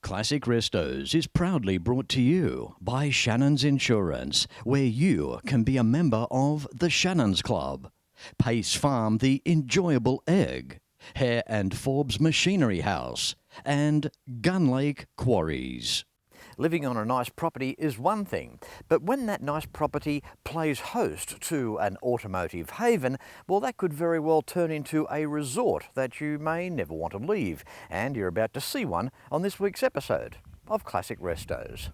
Classic Restos is proudly brought to you by Shannons Insurance, where you can be a member of the Shannons Club. Pace Farm, the enjoyable egg. Hare and Forbes Machinery House. And Gun Lake Quarries. Living on a nice property is one thing, but when that nice property plays host to an automotive haven, well, that could very well turn into a resort that you may never want to leave. And you're about to see one on this week's episode of Classic Restos.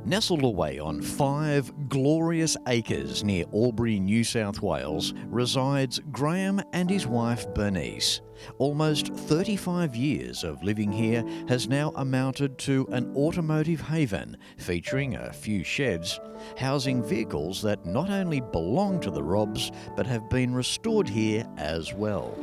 Nestled away on 5 glorious acres near Albury, New South Wales, resides Graeme and his wife Bernice. Almost 35 years of living here has now amounted to an automotive haven featuring a few sheds, housing vehicles that not only belong to the Robs but have been restored here as well.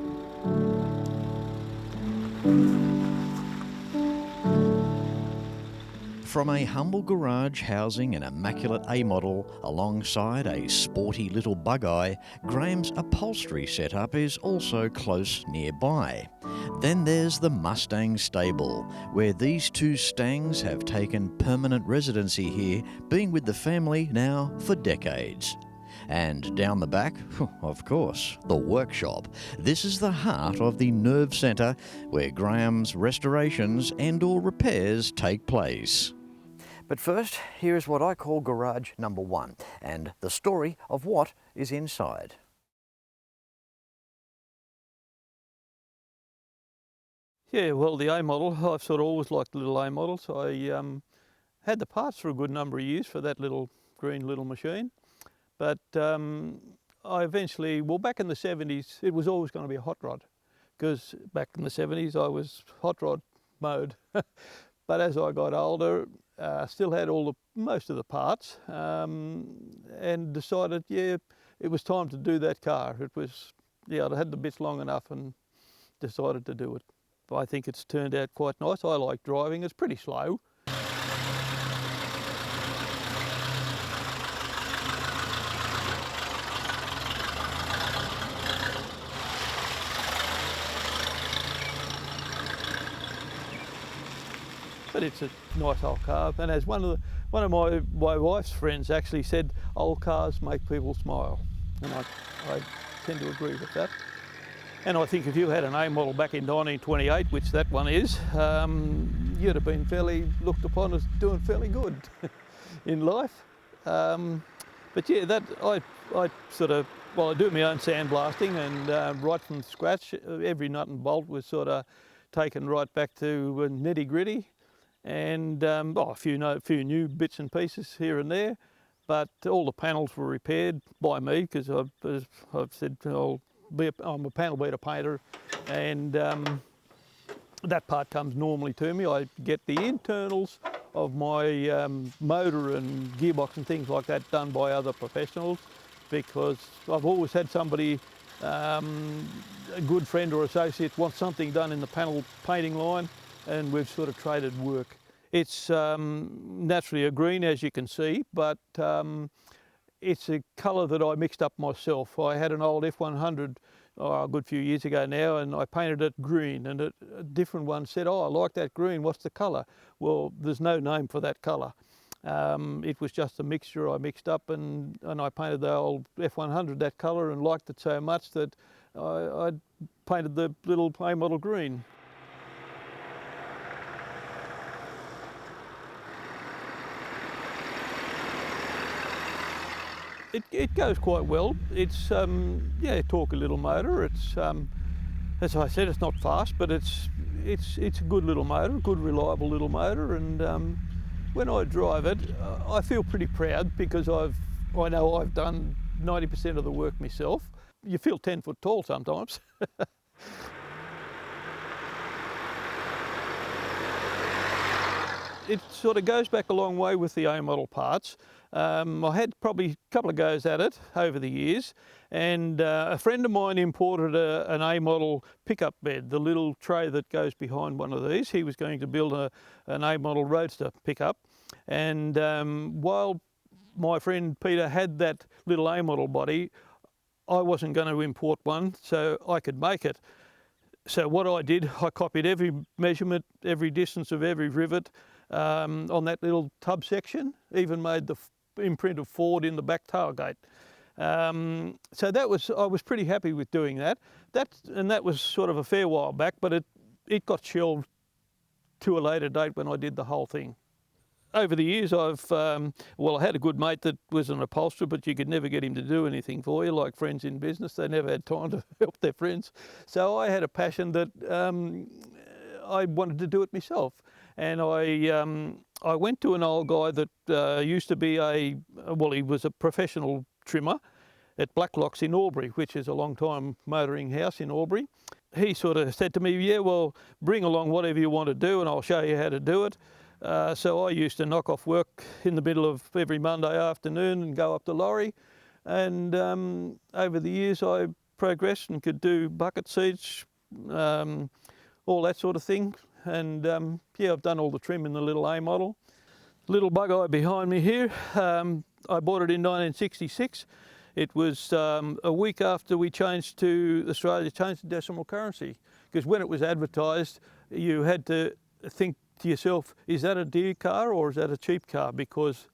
From a humble garage housing an immaculate A-model alongside a sporty little Bugeye, Graeme's upholstery setup is also close nearby. Then there's the Mustang Stable, where these two Stangs have taken permanent residency here, being with the family now for decades. And down the back, of course, the workshop. This is the heart of the nerve centre where Graeme's restorations and/or repairs take place. But first, here is what I call garage number 1 and the story of what is inside. Yeah, well, the A model, I've sort of always liked the little A models. I had the parts for a good number of years for that little green little machine. But I eventually, well, back in the 70s, it was always going to be a hot rod, because back in the 70s I was hot rod mode. But as I got older, still had most of the parts, and decided, yeah, it was time to do that car. It was, yeah, I had the bits long enough and decided to do it. I think it's turned out quite nice. I like driving. It's pretty slow. But it's a nice old car, and as one of my wife's friends actually said, old cars make people smile, and I tend to agree with that. And I think if you had an A model back in 1928, which that one is, you'd have been fairly looked upon as doing fairly good in life. But yeah, that I sort of, well, I do my own sandblasting, and right from scratch, every nut and bolt was sort of taken right back to nitty gritty. And a few new bits and pieces here and there, but all the panels were repaired by me, because I've said I'm a panel beater painter, and that part comes normally to me. I get the internals of my motor and gearbox and things like that done by other professionals, because I've always had somebody, a good friend or associate, want something done in the panel painting line, and we've sort of traded work. It's naturally a green, as you can see, but it's a colour that I mixed up myself. I had an old F100 a good few years ago now, and I painted it green, and a different one said, oh, I like that green, what's the colour? Well, there's no name for that colour. It was just a mixture I mixed up, and I painted the old F100 that colour and liked it so much that I painted the little A model green. It goes quite well. It's yeah, a torquey little motor. It's as I said, it's not fast, but it's a good little motor, a good reliable little motor. And when I drive it, I feel pretty proud, because I know I've done 90% of the work myself. you feel 10 foot tall sometimes. It sort of goes back a long way with the A model parts. I had probably a couple of goes at it over the years, and a friend of mine imported an A model pickup bed, the little tray that goes behind one of these. He was going to build an A model roadster pickup, and while my friend Peter had that little A model body, I wasn't going to import one, so I could make it. So what I did, I copied every measurement, every distance of every rivet on that little tub section, even made the imprint of Ford in the back tailgate. So that was, I was pretty happy with doing that. And that was sort of a fair while back, but it got shelved to a later date when I did the whole thing. Over the years, I had a good mate that was an upholsterer, but you could never get him to do anything for you, like friends in business. They never had time to help their friends. So I had a passion that I wanted to do it myself. And I went to an old guy that used to be he was a professional trimmer at Blacklocks in Albury, which is a long time motoring house in Albury. He sort of said to me, yeah, well, bring along whatever you want to do and I'll show you how to do it. So I used to knock off work in the middle of every Monday afternoon and go up to Laurie. And over the years I progressed and could do bucket seats, all that sort of thing. And I've done all the trim in the little A model. Little Bugeye behind me here, I bought it in 1966. It was a week after we changed to Australia, changed to decimal currency. Because when it was advertised, you had to think to yourself, is that a dear car or is that a cheap car? Because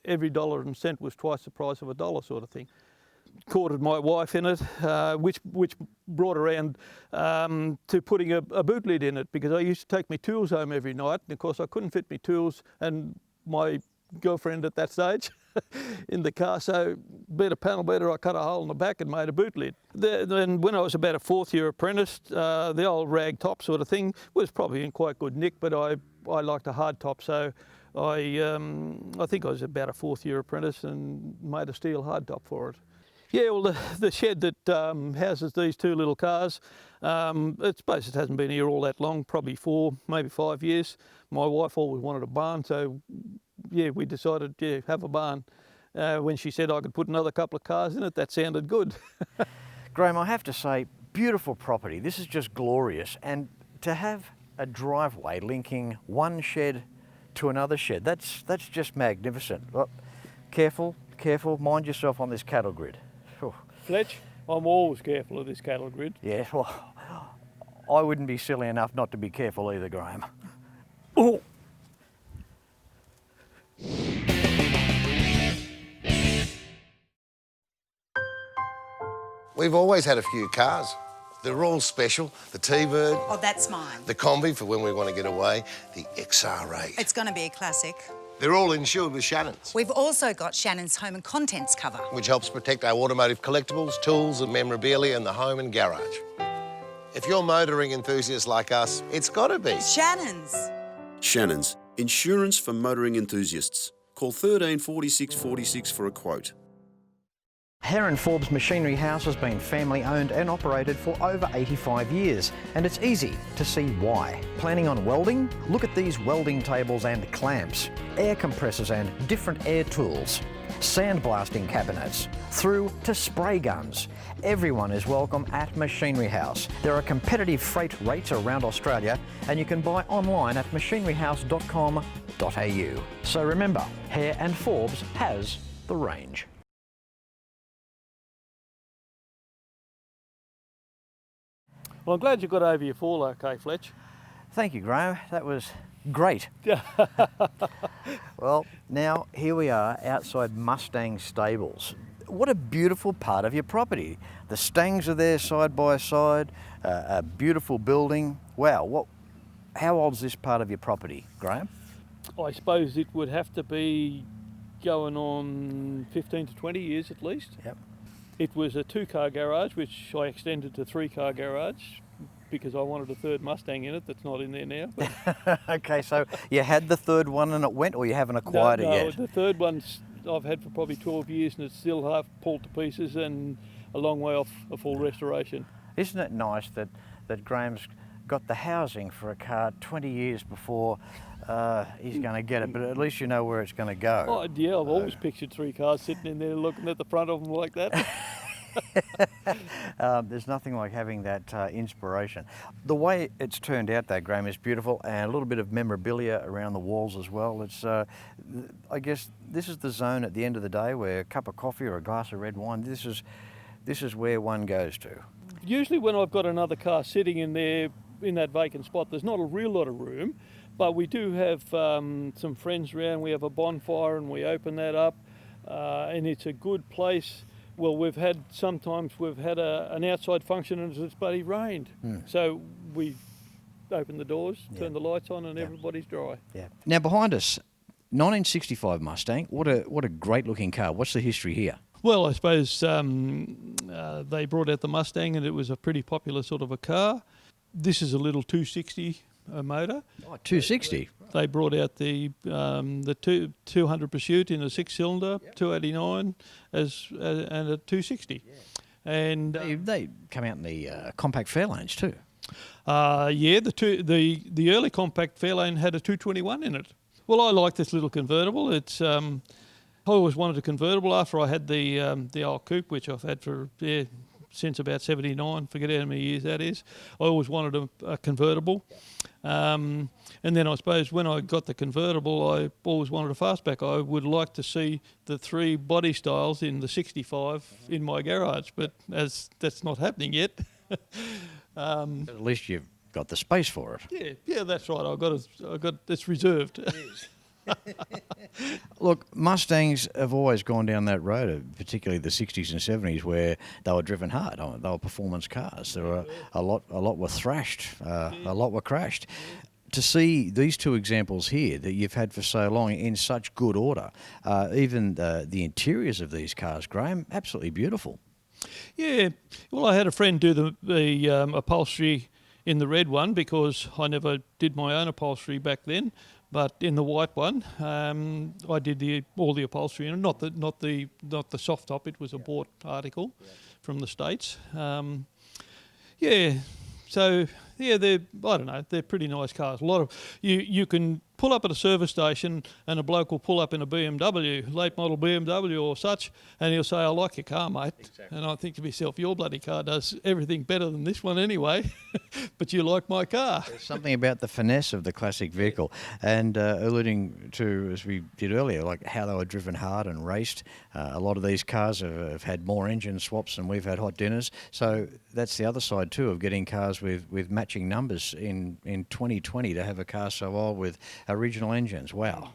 every dollar and cent was twice the price of a dollar, sort of thing. Courted my wife in it, which brought around to putting a boot lid in it, because I used to take my tools home every night, and of course I couldn't fit my tools and my girlfriend at that stage in the car, so being a panel beater, I cut a hole in the back and made a boot lid. Then when I was about a fourth year apprentice, the old rag top sort of thing was probably in quite good nick, but I liked a hard top, so I think I was about a fourth year apprentice and made a steel hard top for it. Yeah, well, the shed that houses these two little cars, it hasn't been here all that long, probably 4, maybe 5 years. My wife always wanted a barn, so yeah, we decided, have a barn. When she said I could put another couple of cars in it, that sounded good. Graeme, I have to say, beautiful property. This is just glorious. And to have a driveway linking one shed to another shed, that's just magnificent. Well, careful, mind yourself on this cattle grid. Fletch, I'm always careful of this cattle grid. Yeah, well, I wouldn't be silly enough not to be careful either, Graeme. Oh. We've always had a few cars. They're all special. The T-Bird. Oh, that's mine. The Combi for when we want to get away. The XR8. It's going to be a classic. They're all insured with Shannons, We've also got Shannons home and contents cover. which helps protect our automotive collectibles, tools and memorabilia in the home and garage. If you're motoring enthusiasts like us, it's got to be. Shannons. Shannons, insurance for motoring enthusiasts. Call 13 46 46 for a quote. Hare and Forbes Machinery House has been family owned and operated for over 85 years, and it's easy to see why. Planning on welding? Look at these welding tables and clamps, air compressors and different air tools, sandblasting cabinets, through to spray guns. Everyone is welcome at Machinery House. There are competitive freight rates around Australia, and you can buy online at machineryhouse.com.au. So remember, Hare and Forbes has the range. Well, I'm glad you got over your fall okay, Fletch. Thank you, Graeme. That was great. Well, now here we are outside Mustang Stables. What a beautiful part of your property. The Stangs are there side by side, a beautiful building. Wow, how old is this part of your property, Graeme? I suppose it would have to be going on 15 to 20 years at least. Yep. It was a 2-car garage, which I extended to 3-car garage because I wanted a third Mustang in it that's not in there now. But Okay, so you had the third one and it went, or you haven't acquired it yet? The third one I've had for probably 12 years and it's still half pulled to pieces, and a long way off a full restoration. Isn't it nice that Graeme's got the housing for a car 20 years before he's going to get it, but at least you know where it's going to go. Oh yeah, I've always pictured 3 cars sitting in there looking at the front of them like that. There's nothing like having that inspiration. The way it's turned out though, Graeme, is beautiful, and a little bit of memorabilia around the walls as well. It's, I guess this is the zone at the end of the day where a cup of coffee or a glass of red wine, this is where one goes to. Usually when I've got another car sitting in there, in that vacant spot, there's not a real lot of room, but we do have some friends around. We have a bonfire and we open that up, and it's a good place. Well, sometimes we've had an outside function and it's bloody rained. So we open the doors, turn the lights on, and everybody's dry. Yeah. Now behind us, 1965 Mustang. What a great looking car. What's the history here? Well, I suppose they brought out the Mustang and it was a pretty popular sort of a car. This is a little 260 motor. Oh, 260. They brought out the 200 Pursuit in a 6-cylinder, 289 and a 260. Yeah. And They come out in the compact Fairlanes too. yeah, the early compact Fairlane had a 221 in it. Well, I like this little convertible. It's I always wanted a convertible after I had the old Coupe, which I've had for since about 79, forget how many years that is. I always wanted a convertible. And then I suppose when I got the convertible, I always wanted a fastback. I would like to see the 3 body styles in the 65 in my garage, but as that's not happening yet. But at least you've got the space for it. Yeah, that's right. I got it's reserved. Look, Mustangs have always gone down that road, particularly the 60s and 70s, where they were driven hard. They were performance cars. There were a lot were thrashed, a lot were crashed. To see these 2 examples here that you've had for so long in such good order, even the interiors of these cars, Graeme, absolutely beautiful. Yeah, well, I had a friend do the upholstery in the red one because I never did my own upholstery back then. But in the white one, I did all the upholstery in it, not the soft top. It was a bought article from the States. So they're pretty nice cars. A lot of you can pull up at a service station and a bloke will pull up in a BMW, late model BMW or such, and he'll say, "I like your car, mate." Exactly. And I think to myself, your bloody car does everything better than this one anyway, but you like my car. There's something about the finesse of the classic vehicle, and alluding to, as we did earlier, like how they were driven hard and raced. A lot of these cars have had more engine swaps than we've had hot dinners, so that's the other side too of getting cars with matching numbers in 2020 to have a car so old with original engines. Wow.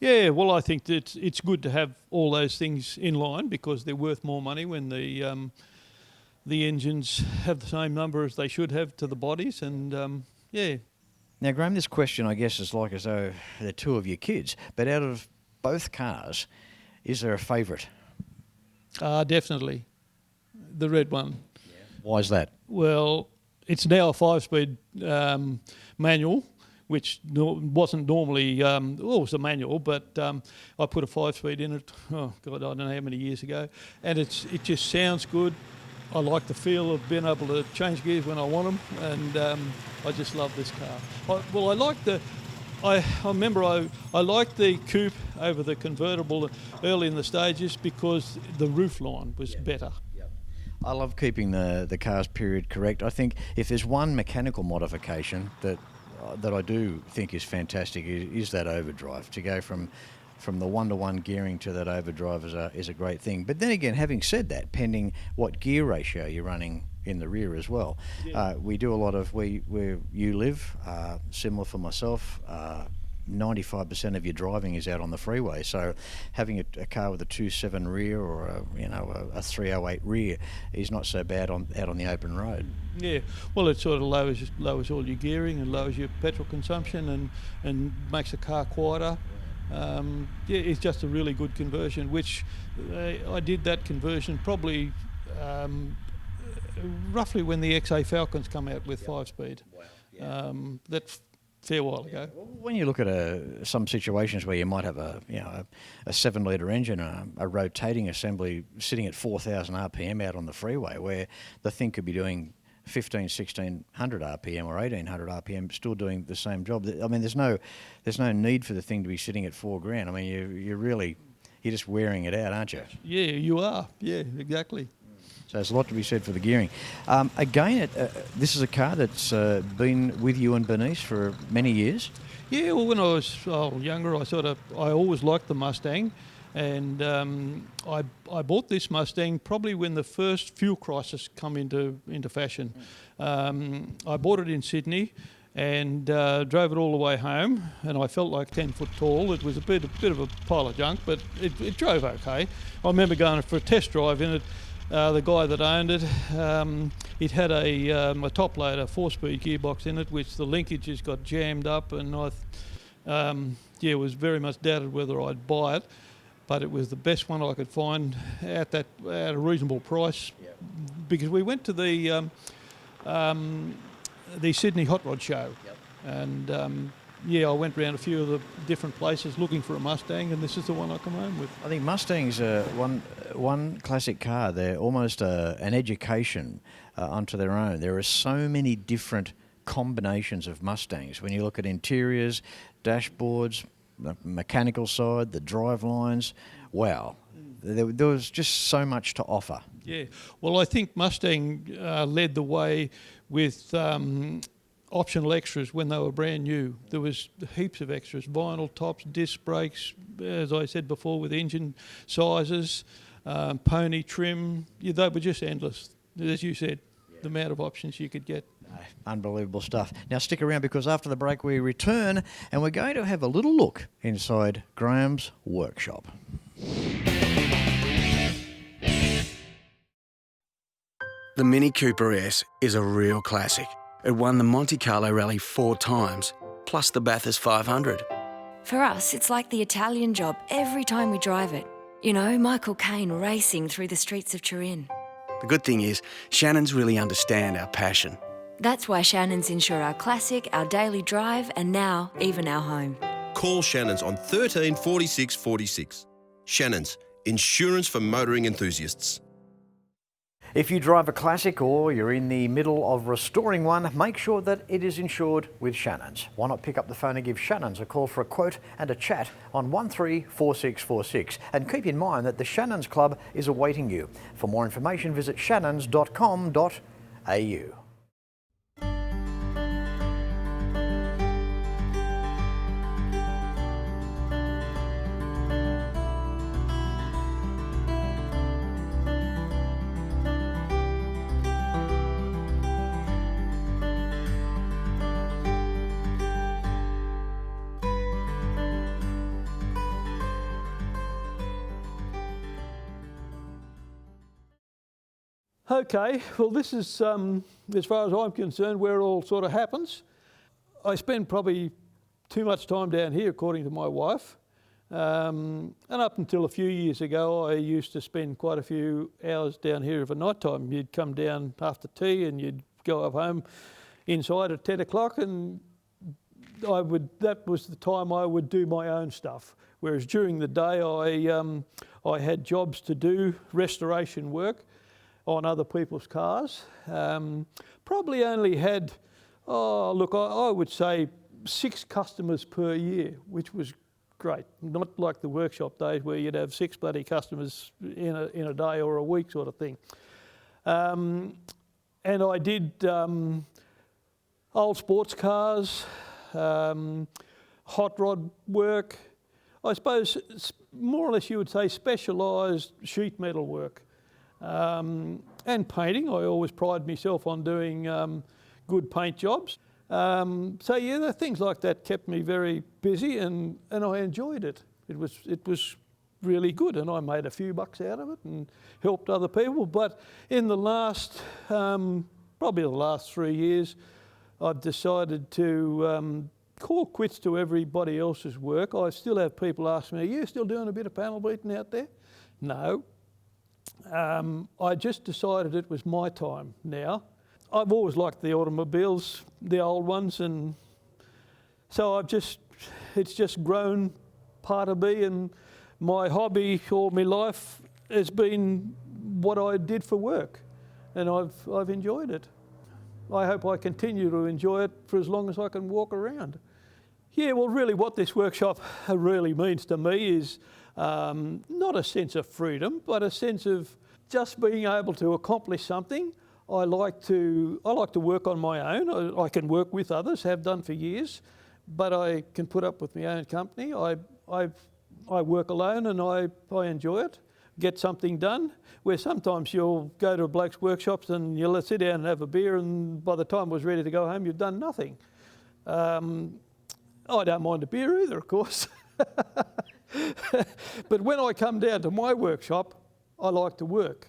Yeah, well, I think that it's good to have all those things in line because they're worth more money when the engines have the same number as they should have to the bodies, and yeah. Now, Graeme, this question, I guess, is like as though they're 2 of your kids, but out of both cars, is there a favourite? Definitely. The red one. Yeah. Why is that? Well, it's now a 5-speed manual, which wasn't normally, it was a manual, but I put a 5-speed in it, oh God, I don't know how many years ago, and it just sounds good. I like the feel of being able to change gears when I want them, and I just love this car. I remember I liked the Coupe over the convertible early in the stages because the roof line was better. I love keeping the cars period correct. I think if there's one mechanical modification that I do think is fantastic is that overdrive. To go from the 1-to-1 gearing to that overdrive is a great thing. But then again, having said that, pending what gear ratio you're running in the rear as well, we do a lot of where you live. Similar for myself. 95% of your driving is out on the freeway, so having a car with a 2.7 rear or a 3.08 rear is not so bad out on the open road. Yeah, well, it sort of lowers all your gearing and lowers your petrol consumption and makes the car quieter. It's just a really good conversion, which I did that conversion probably roughly when the XA Falcons come out with 5-speed. Wow. Yeah. fair while ago. When you look at some situations where you might have a 7-litre engine, a rotating assembly sitting at 4,000 RPM out on the freeway, where the thing could be doing 1,600 RPM or 1,800 RPM, still doing the same job. I mean, there's no need for the thing to be sitting at $4,000. I mean, you're just wearing it out, aren't you? Yeah, you are. Yeah, exactly. So there's a lot to be said for the gearing. Again, this is a car that's been with you and Bernice for many years. Yeah, well, when I was younger, I always liked the Mustang, and I bought this Mustang probably when the first fuel crisis come into fashion. I bought it in Sydney and drove it all the way home, and I felt like 10 foot tall. It was a bit of a pile of junk, but it drove okay. I remember going for a test drive in it. The guy that owned it, it had a top loader 4-speed gearbox in it, which the linkages got jammed up, and I was very much doubted whether I'd buy it, but it was the best one I could find at a reasonable price. Yep. Because we went to the Sydney Hot Rod Show, yep. And I went around a few of the different places looking for a Mustang, and this is the one I come home with. I think Mustangs are one classic car. They're almost an education onto their own. There are so many different combinations of Mustangs. When you look at interiors, dashboards, the mechanical side, the drive lines, wow. There was just so much to offer. Yeah, well, I think Mustang led the way with optional extras when they were brand new. There was heaps of extras, vinyl tops, disc brakes, as I said before, with engine sizes, pony trim. Yeah, they were just endless, as you said, the amount of options you could get. Unbelievable stuff. Now stick around, because after the break we return and we're going to have a little look inside Graeme's workshop. The Mini Cooper S is a real classic. It won the Monte Carlo Rally 4 times, plus the Bathurst 500. For us, it's like the Italian job every time we drive it. You know, Michael Caine racing through the streets of Turin. The good thing is, Shannons really understand our passion. That's why Shannons insure our classic, our daily drive, and now even our home. Call Shannons on 13 46 46. Shannons, insurance for motoring enthusiasts. If you drive a classic or you're in the middle of restoring one, make sure that it is insured with Shannons. Why not pick up the phone and give Shannons a call for a quote and a chat on 134646. And keep in mind that the Shannons Club is awaiting you. For more information, visit shannons.com.au. Okay, well, this is, as far as I'm concerned, where it all sort of happens. I spend probably too much time down here, according to my wife. And up until a few years ago, I used to spend quite a few hours down here of a night time. You'd come down after tea and you'd go up home inside at 10 o'clock, and that was the time I would do my own stuff. Whereas during the day, I had jobs to do, restoration work on other people's cars. Probably only had, I would say 6 customers per year, which was great. Not like the workshop days where you'd have 6 bloody customers in a day or a week sort of thing. And I did old sports cars, hot rod work. I suppose more or less you would say specialised sheet metal work. And painting. I always pride myself on doing good paint jobs. So yeah, the things like that kept me very busy, and I enjoyed it. It was really good, and I made a few bucks out of it and helped other people. But in the last, probably the last 3 years, I've decided to call quits to everybody else's work. I still have people ask me, "Are you still doing a bit of panel beating out there?" No. I just decided it was my time now. I've always liked the automobiles, the old ones, and So it's just grown part of me, and my hobby all my life has been what I did for work, and I've enjoyed it. I hope I continue to enjoy it for as long as I can walk around. Yeah, well, really what this workshop really means to me is not a sense of freedom, but a sense of just being able to accomplish something. I like to work on my own. I can work with others, have done for years, but I can put up with my own company. I work alone and I enjoy it, get something done, where sometimes you'll go to a bloke's workshops and you'll sit down and have a beer, and by the time I was ready to go home, you've done nothing. I don't mind a beer either, of course. But when I come down to my workshop, I like to work.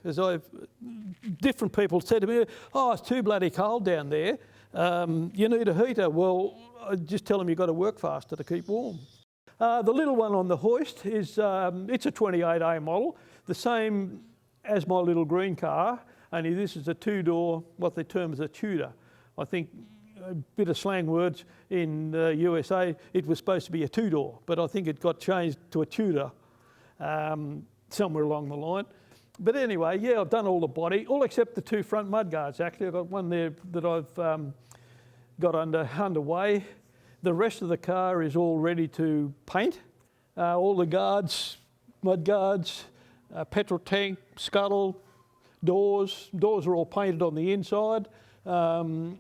Different people said to me, "Oh, it's too bloody cold down there. You need a heater." Well, I just tell them you've got to work faster to keep warm. The little one on the hoist is, it's a 28A model, the same as my little green car, only this is a two-door, what they term as a Tudor. I think a bit of slang words in the USA, it was supposed to be a two-door, but I think it got changed to a Tudor somewhere along the line. But anyway, yeah, I've done all the body, all except the two front mudguards actually. I've got one there that I've got underway. The rest of the car is all ready to paint. All the guards, mudguards, petrol tank, scuttle, doors. Doors are all painted on the inside. And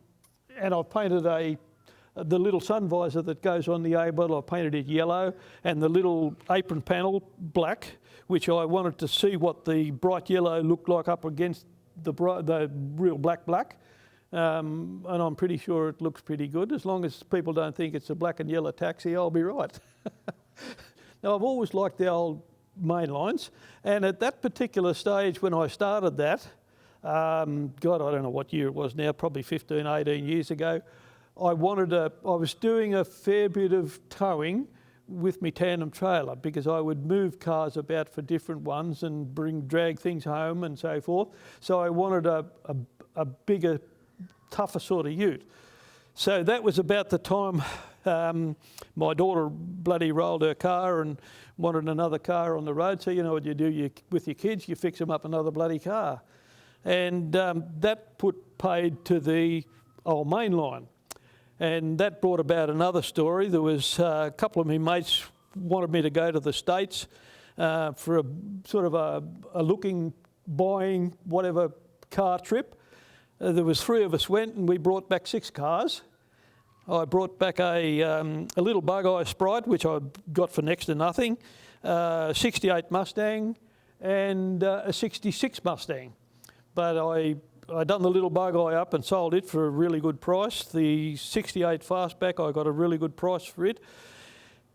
I've painted the little sun visor that goes on the A model, I painted it yellow, and the little apron panel black, which I wanted to see what the bright yellow looked like up against the real black. And I'm pretty sure it looks pretty good. As long as people don't think it's a black and yellow taxi, I'll be right. Now, I've always liked the old main lines, and at that particular stage when I started that, God, I don't know what year it was now, probably 15, 18 years ago, I was doing a fair bit of towing with my tandem trailer because I would move cars about for different ones and drag things home and so forth. So I wanted a bigger, tougher sort of ute. So that was about the time my daughter bloody rolled her car and wanted another car on the road. So you know what you do with your kids, you fix them up another bloody car. And that paid to the old main line. And that brought about another story. There was a couple of my mates wanted me to go to the States for a sort of a looking, buying, whatever car trip. There was 3 of us went and we brought back 6 cars. I brought back a little Bugeyed Sprite, which I got for next to nothing, 68 Mustang and a 66 Mustang. But I done the little Bugeye up and sold it for a really good price. The 68 Fastback, I got a really good price for it.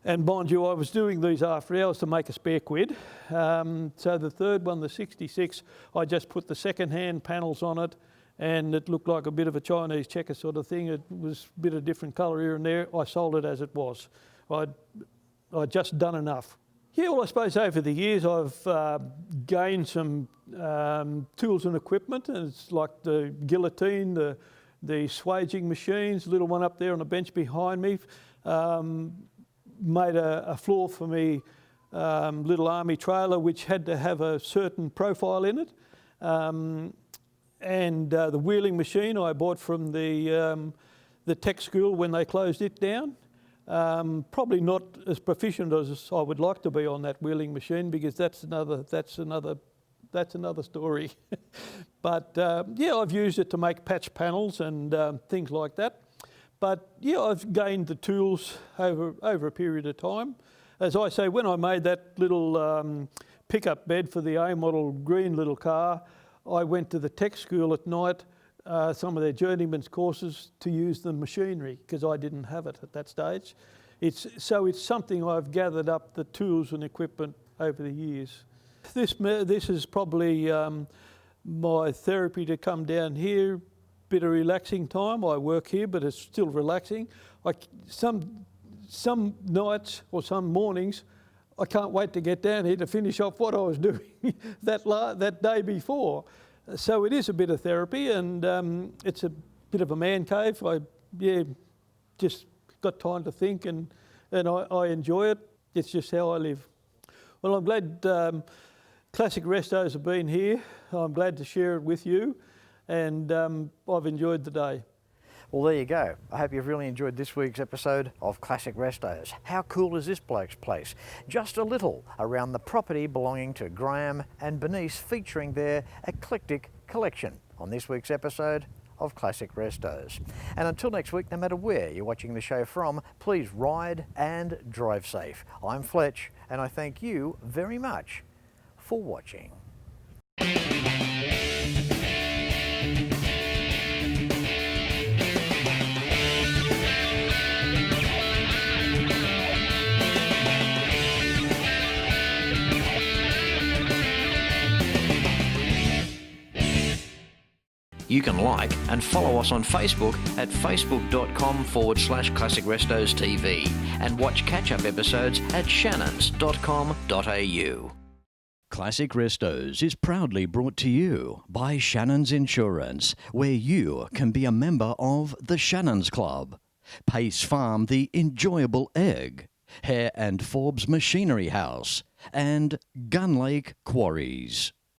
And mind you, I was doing these after hours to make a spare quid. So the third one, the 66, I just put the second-hand panels on it, and it looked like a bit of a Chinese checker sort of thing. It was a bit of different colour here and there. I sold it as it was. I'd just done enough. Yeah, well, I suppose over the years I've gained some tools and equipment, and it's like the guillotine, the swaging machines, the little one up there on the bench behind me, made a floor for me little army trailer which had to have a certain profile in it. And the wheeling machine I bought from the tech school when they closed it down. Probably not as proficient as I would like to be on that wheeling machine, because that's another story. But yeah, I've used it to make patch panels and things like that. But yeah, I've gained the tools over a period of time. As I say, when I made that little pickup bed for the A model green little car, I went to the tech school at night, some of their journeyman's courses, to use the machinery, because I didn't have it at that stage. It's something I've gathered up, the tools and equipment, over the years. This is probably my therapy, to come down here, bit of relaxing time. I work here, but it's still relaxing. Some nights or some mornings, I can't wait to get down here to finish off what I was doing that day before. So it is a bit of therapy, and it's a bit of a man cave. Just got time to think, and I enjoy it. It's just how I live. Well, I'm glad Classic Restos have been here. I'm glad to share it with you, and I've enjoyed the day. Well, there you go. I hope you've really enjoyed this week's episode of Classic Restos. How cool is this bloke's place? Just a little around the property belonging to Graeme and Bernice, featuring their eclectic collection on this week's episode of Classic Restos. And until next week, no matter where you're watching the show from, please ride and drive safe. I'm Fletch, and I thank you very much for watching. You can like and follow us on Facebook at facebook.com/ClassicRestosTV and watch catch-up episodes at shannons.com.au. Classic Restos is proudly brought to you by Shannons Insurance, where you can be a member of the Shannons Club. Pace Farm, the enjoyable egg. Hare and Forbes Machinery House. And Gun Lake Quarries.